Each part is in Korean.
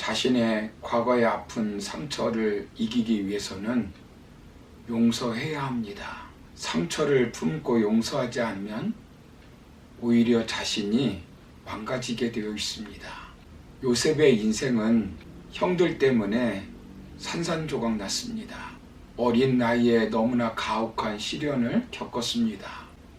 자신의 과거의 아픈 상처를 이기기 위해서는 용서해야 합니다. 상처를 품고 용서하지 않으면 오히려 자신이 망가지게 되어 있습니다. 요셉의 인생은 형들 때문에 산산조각 났습니다. 어린 나이에 너무나 가혹한 시련을 겪었습니다.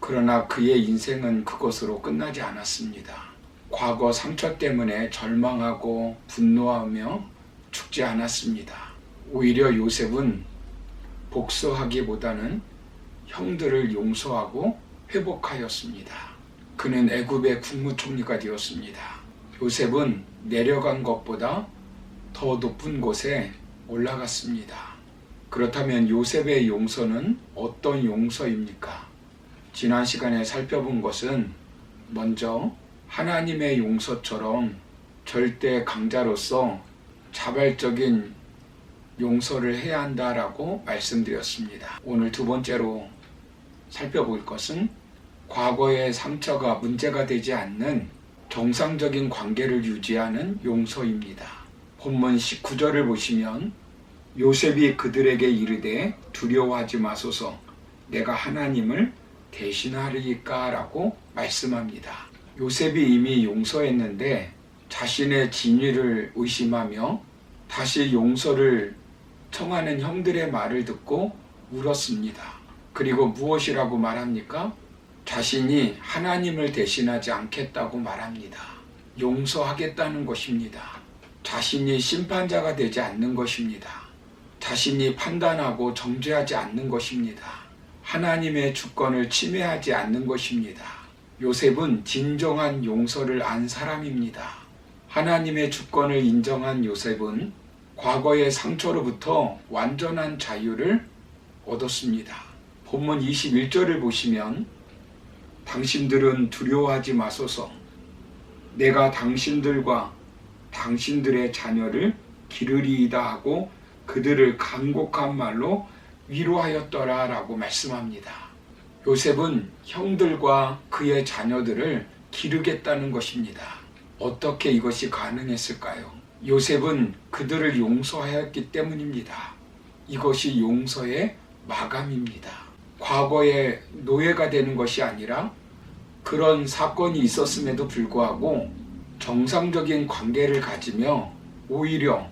그러나 그의 인생은 그것으로 끝나지 않았습니다. 과거 상처 때문에 절망하고 분노하며 죽지 않았습니다. 오히려 요셉은 복수하기보다는 형들을 용서하고 회복하였습니다. 그는 애굽의 국무총리가 되었습니다. 요셉은 내려간 것보다 더 높은 곳에 올라갔습니다. 그렇다면 요셉의 용서는 어떤 용서입니까? 지난 시간에 살펴본 것은 먼저 하나님의 용서처럼 절대 강자로서 자발적인 용서를 해야 한다라고 말씀드렸습니다. 오늘 두 번째로 살펴볼 것은 과거의 상처가 문제가 되지 않는 정상적인 관계를 유지하는 용서입니다. 본문 19절을 보시면 요셉이 그들에게 이르되 두려워하지 마소서 내가 하나님을 대신하리까 라고 말씀합니다. 요셉이 이미 용서했는데 자신의 진위를 의심하며 다시 용서를 청하는 형들의 말을 듣고 울었습니다. 그리고 무엇이라고 말합니까? 자신이 하나님을 대신하지 않겠다고 말합니다. 용서하겠다는 것입니다. 자신이 심판자가 되지 않는 것입니다. 자신이 판단하고 정죄하지 않는 것입니다. 하나님의 주권을 침해하지 않는 것입니다. 요셉은 진정한 용서를 안 사람입니다. 하나님의 주권을 인정한 요셉은 과거의 상처로부터 완전한 자유를 얻었습니다. 본문 21절을 보시면 당신들은 두려워하지 마소서 내가 당신들과 당신들의 자녀를 기르리이다 하고 그들을 간곡한 말로 위로하였더라 라고 말씀합니다. 요셉은 형들과 그의 자녀들을 기르겠다는 것입니다. 어떻게 이것이 가능했을까요? 요셉은 그들을 용서하였기 때문입니다. 이것이 용서의 마감입니다. 과거의 노예가 되는 것이 아니라 그런 사건이 있었음에도 불구하고 정상적인 관계를 가지며 오히려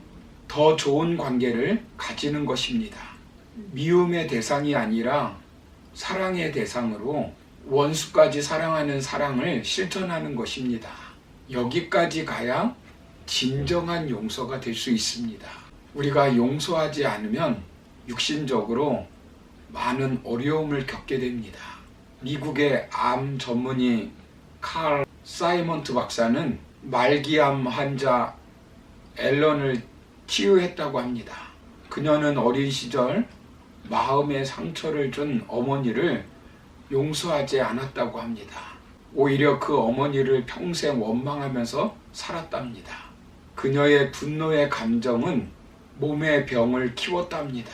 더 좋은 관계를 가지는 것입니다. 미움의 대상이 아니라 사랑의 대상으로 원수까지 사랑하는 사랑을 실천하는 것입니다. 여기까지 가야 진정한 용서가 될 수 있습니다. 우리가 용서하지 않으면 육신적으로 많은 어려움을 겪게 됩니다. 미국의 암 전문의 칼 사이먼트 박사는 말기암 환자 앨런을 치유했다고 합니다. 그녀는 어린 시절 마음의 상처를 준 어머니를 용서하지 않았다고 합니다. 오히려 그 어머니를 평생 원망하면서 살았답니다. 그녀의 분노의 감정은 몸의 병을 키웠답니다.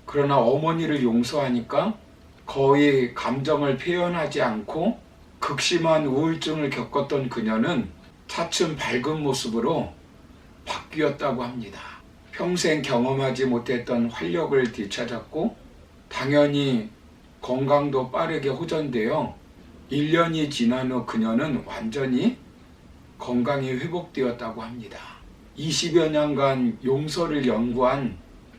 그러나 어머니를 용서하니까 거의 감정을 표현하지 않고 극심한 우울증을 겪었던 그녀는 차츰 밝은 모습으로 바뀌었다고 합니다. 평생 경험하지 못했던 활력을 되찾았고 당연히 건강도 빠르게 호전되어 1년이 지난 후 그녀는 완전히 건강이 회복되었다고 합니다. 20여 년간 용서를 연구한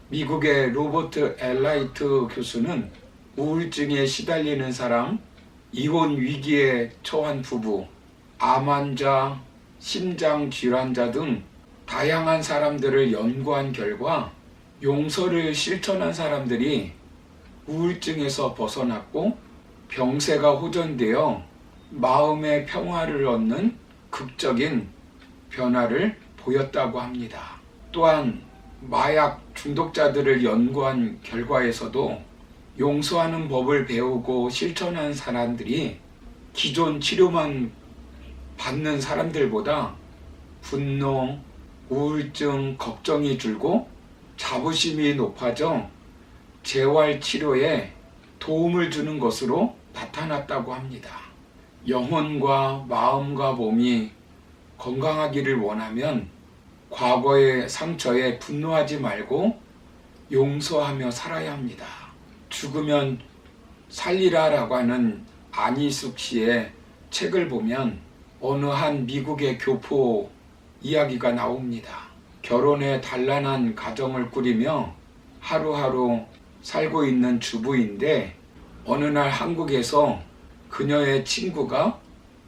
미국의 로버트 엘라이트 교수는 우울증에 시달리는 사람, 이혼 위기에 처한 부부, 암 환자, 심장 질환자 등 다양한 사람들을 연구한 결과 용서를 실천한 사람들이 우울증에서 벗어났고 병세가 호전되어 마음의 평화를 얻는 극적인 변화를 보였다고 합니다. 또한 마약 중독자들을 연구한 결과에서도 용서하는 법을 배우고 실천한 사람들이 기존 치료만 받는 사람들보다 분노, 우울증, 걱정이 줄고 자부심이 높아져 재활 치료에 도움을 주는 것으로 나타났다고 합니다. 영혼과 마음과 몸이 건강하기를 원하면 과거의 상처에 분노하지 말고 용서하며 살아야 합니다. 죽으면 살리라라고 하는 안희숙 씨의 책을 보면 어느 한 미국의 교포 이야기가 나옵니다. 결혼에 단란한 가정을 꾸리며 하루하루 살고 있는 주부인데 어느 날 한국에서 그녀의 친구가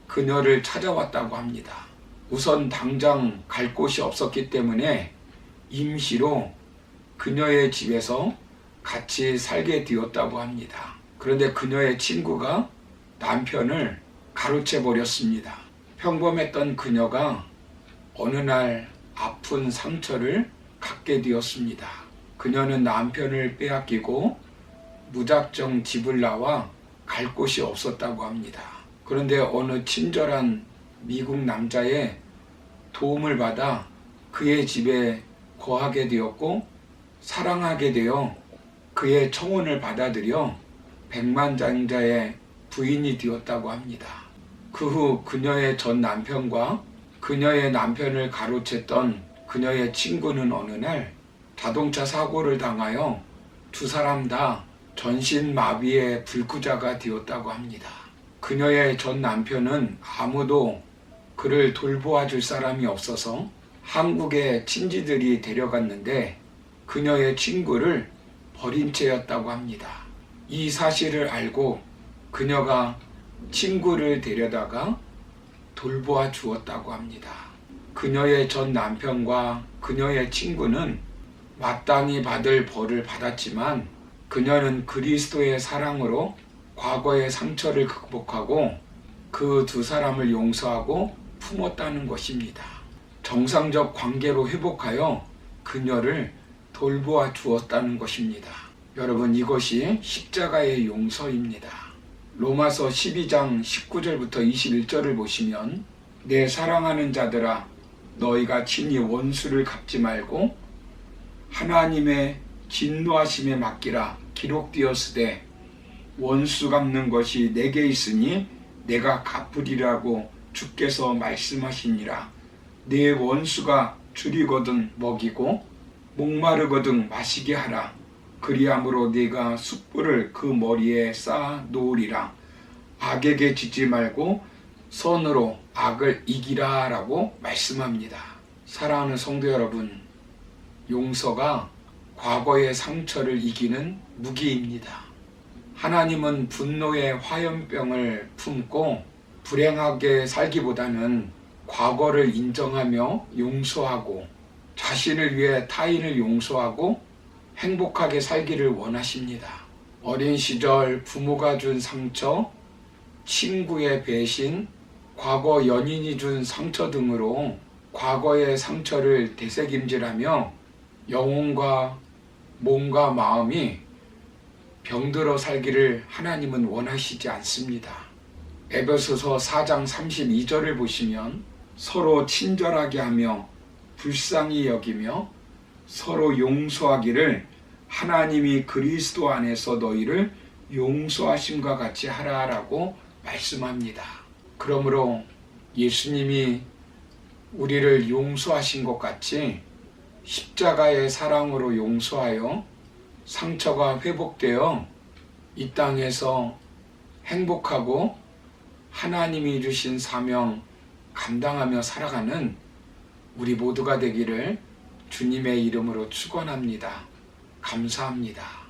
그녀를 찾아왔다고 합니다. 우선 당장 갈 곳이 없었기 때문에 임시로 그녀의 집에서 같이 살게 되었다고 합니다. 그런데 그녀의 친구가 남편을 가로채 버렸습니다. 평범했던 그녀가 어느 날 아픈 상처를 갖게 되었습니다. 그녀는 남편을 빼앗기고 무작정 집을 나와 갈 곳이 없었다고 합니다. 그런데 어느 친절한 미국 남자의 도움을 받아 그의 집에 거하게 되었고 사랑하게 되어 그의 청혼을 받아들여 백만장자의 부인이 되었다고 합니다. 그 후 그녀의 전 남편과 그녀의 남편을 가로챘던 그녀의 친구는 어느 날 자동차 사고를 당하여 두 사람 다 전신마비의 불구자가 되었다고 합니다. 그녀의 전 남편은 아무도 그를 돌보아 줄 사람이 없어서 한국의 친지들이 데려갔는데 그녀의 친구를 버린 채였다고 합니다. 이 사실을 알고 그녀가 친구를 데려다가 돌보아 주었다고 합니다. 그녀의 전 남편과 그녀의 친구는 마땅히 받을 벌을 받았지만 그녀는 그리스도의 사랑으로 과거의 상처를 극복하고 그 두 사람을 용서하고 품었다는 것입니다. 정상적 관계로 회복하여 그녀를 돌보아 주었다는 것입니다. 여러분, 이것이 십자가의 용서입니다. 로마서 12장 19절부터 21절을 보시면 내 사랑하는 자들아 너희가 친히 원수를 갚지 말고 하나님의 진노하심에 맡기라 기록되었으되 원수 갚는 것이 내게 있으니 내가 갚으리라고 주께서 말씀하시니라. 내 원수가 줄이거든 먹이고 목마르거든 마시게 하라. 그리함으로 네가 숯불을 그 머리에 쌓아 놓으리라. 악에게 지지 말고 선으로 악을 이기라 라고 말씀합니다. 사랑하는 성도 여러분, 용서가 과거의 상처를 이기는 무기입니다. 하나님은 분노의 화염병을 품고 불행하게 살기보다는 과거를 인정하며 용서하고 자신을 위해 타인을 용서하고 행복하게 살기를 원하십니다. 어린 시절 부모가 준 상처, 친구의 배신, 과거 연인이 준 상처 등으로 과거의 상처를 되새김질하며 영혼과 몸과 마음이 병들어 살기를 하나님은 원하시지 않습니다. 에베소서 4장 32절을 보시면 서로 친절하게 하며 불쌍히 여기며 서로 용서하기를 하나님이 그리스도 안에서 너희를 용서하심과 같이 하라라고 말씀합니다. 그러므로 예수님이 우리를 용서하신 것 같이 십자가의 사랑으로 용서하여 상처가 회복되어 이 땅에서 행복하고 하나님이 주신 사명 감당하며 살아가는 우리 모두가 되기를 주님의 이름으로 축원합니다. 감사합니다.